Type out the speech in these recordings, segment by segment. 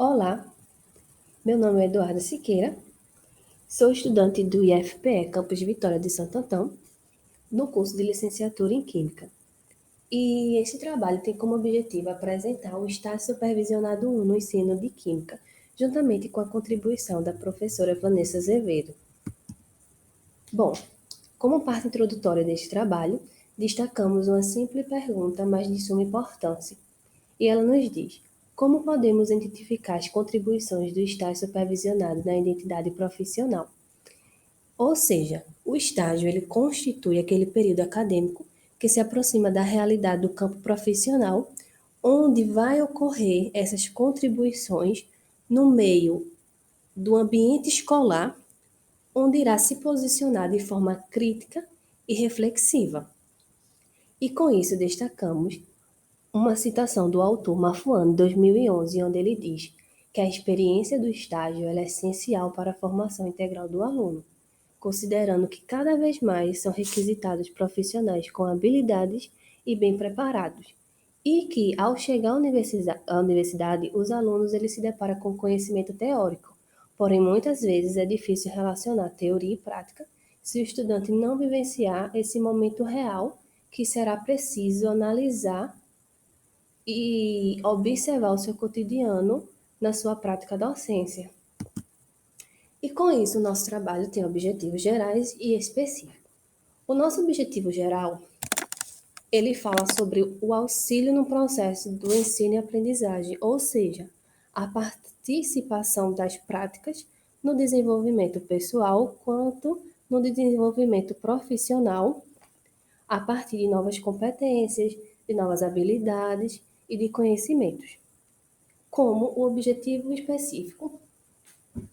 Olá, meu nome é Eduarda Siqueira, sou estudante do IFPE Campus Vitória de Santo Antão, no curso de licenciatura em Química. E esse trabalho tem como objetivo apresentar o estágio supervisionado 1 no ensino de Química, juntamente com a contribuição da professora Vanessa Azevedo. Bom, como parte introdutória deste trabalho, destacamos uma simples pergunta, mas de suma importância. E ela nos diz: como podemos identificar as contribuições do estágio supervisionado na identidade profissional? Ou seja, o estágio ele constitui aquele período acadêmico que se aproxima da realidade do campo profissional, onde vai ocorrer essas contribuições no meio do ambiente escolar, onde irá se posicionar de forma crítica e reflexiva. E com isso destacamos uma citação do autor Mafuano, 2011, onde ele diz que a experiência do estágio é essencial para a formação integral do aluno, considerando que cada vez mais são requisitados profissionais com habilidades e bem preparados, e que, ao chegar à universidade, os alunos eles se deparam com conhecimento teórico, porém muitas vezes é difícil relacionar teoria e prática se o estudante não vivenciar esse momento real que será preciso analisar e observar o seu cotidiano na sua prática docência. E com isso, o nosso trabalho tem objetivos gerais e específicos. O nosso objetivo geral, ele fala sobre o auxílio no processo do ensino e aprendizagem, ou seja, a participação das práticas no desenvolvimento pessoal quanto no desenvolvimento profissional, a partir de novas competências, de novas habilidades e de conhecimentos. Como o objetivo específico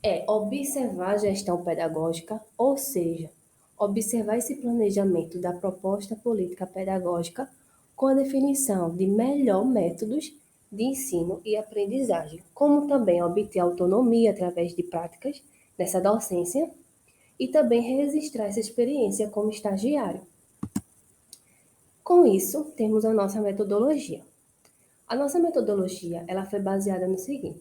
é observar a gestão pedagógica, ou seja, observar esse planejamento da proposta política pedagógica com a definição de melhor métodos de ensino e aprendizagem, como também obter autonomia através de práticas dessa docência e também registrar essa experiência como estagiário. Com isso, temos a nossa metodologia. A nossa metodologia, ela foi baseada no seguinte: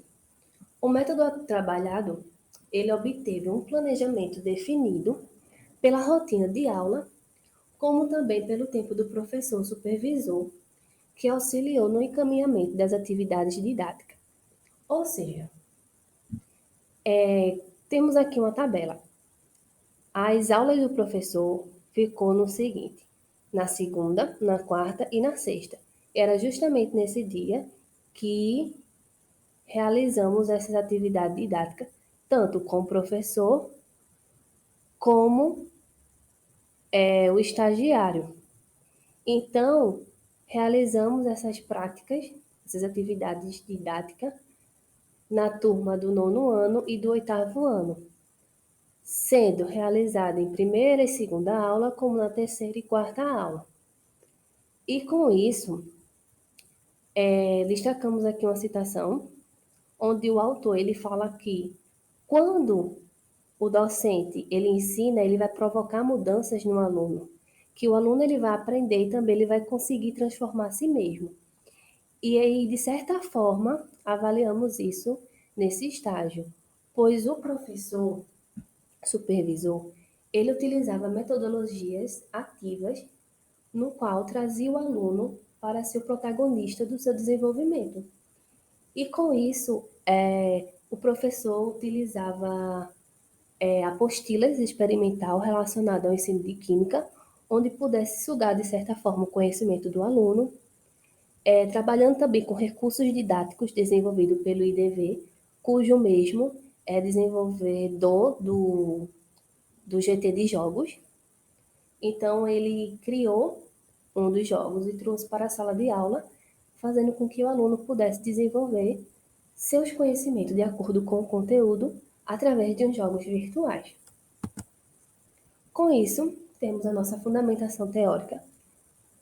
o método trabalhado, ele obteve um planejamento definido pela rotina de aula, como também pelo tempo do professor supervisor, que auxiliou no encaminhamento das atividades didáticas. Ou seja, temos aqui uma tabela. As aulas do professor ficou no seguinte: na segunda, na quarta e na sexta. Era justamente nesse dia que realizamos essas atividades didáticas, tanto com o professor como o estagiário. Então, realizamos essas práticas, essas atividades didáticas, na turma do 9º ano e do 8º ano, sendo realizada em primeira e segunda aula, como na terceira e quarta aula. E com isso, destacamos aqui uma citação, onde o autor ele fala que quando o docente ele ensina, ele vai provocar mudanças no aluno, que o aluno ele vai aprender e também ele vai conseguir transformar a si mesmo. E aí, de certa forma, avaliamos isso nesse estágio, pois o professor supervisor, ele utilizava metodologias ativas no qual trazia o aluno para ser o protagonista do seu desenvolvimento. E com isso, o professor utilizava apostilas experimental relacionadas ao ensino de química, onde pudesse sugar, de certa forma, o conhecimento do aluno, trabalhando também com recursos didáticos desenvolvidos pelo IDV, cujo mesmo é desenvolvedor do GT de jogos. Então, ele criou um dos jogos e trouxe para a sala de aula, fazendo com que o aluno pudesse desenvolver seus conhecimentos de acordo com o conteúdo através de uns jogos virtuais. Com isso, temos a nossa fundamentação teórica,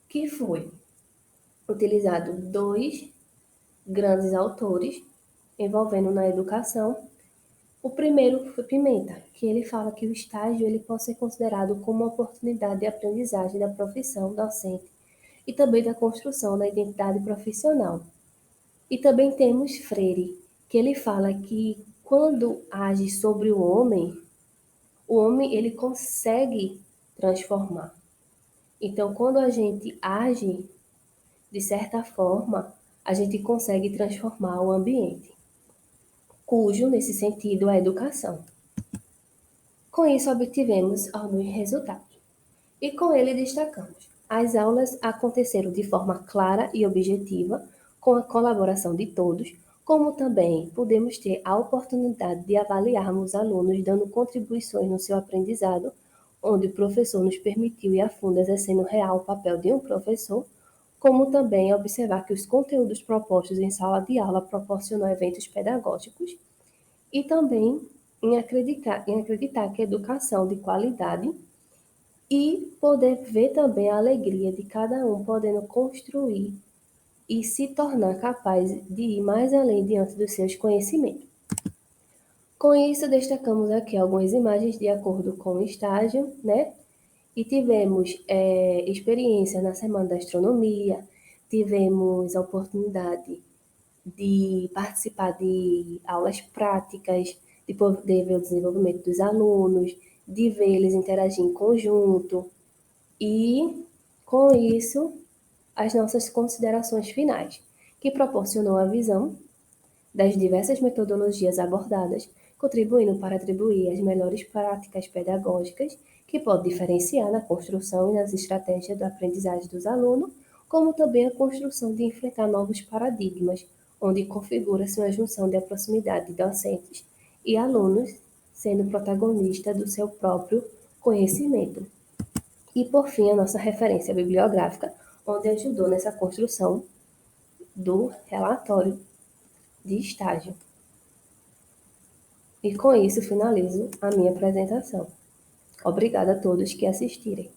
que foi utilizado 2 grandes autores envolvendo na educação. O primeiro foi Pimenta, que ele fala que o estágio ele pode ser considerado como uma oportunidade de aprendizagem da profissão docente e também da construção da identidade profissional. E também temos Freire, que ele fala que quando age sobre o homem ele consegue transformar. Então, quando a gente age de certa forma, a gente consegue transformar o ambiente, cujo, nesse sentido, é a educação. Com isso, obtivemos alguns resultados. E com ele destacamos: as aulas aconteceram de forma clara e objetiva, com a colaboração de todos, como também pudemos ter a oportunidade de avaliarmos alunos dando contribuições no seu aprendizado, onde o professor nos permitiu ir a fundo exercendo real o papel de um professor, como também observar que os conteúdos propostos em sala de aula proporcionam eventos pedagógicos e também em acreditar que a educação de qualidade e poder ver também a alegria de cada um podendo construir e se tornar capaz de ir mais além diante dos seus conhecimentos. Com isso, destacamos aqui algumas imagens de acordo com o estágio, né? E tivemos experiência na Semana da Astronomia, tivemos a oportunidade de participar de aulas práticas, de poder ver o desenvolvimento dos alunos, de ver eles interagir em conjunto, e, com isso, as nossas considerações finais, que proporcionou a visão das diversas metodologias abordadas, contribuindo para atribuir as melhores práticas pedagógicas que podem diferenciar na construção e nas estratégias da aprendizagem dos alunos, como também a construção de enfrentar novos paradigmas, onde configura-se uma junção de proximidade de docentes e alunos, sendo protagonista do seu próprio conhecimento. E, por fim, a nossa referência bibliográfica, onde ajudou nessa construção do relatório de estágio. E com isso finalizo a minha apresentação. Obrigada a todos que assistirem.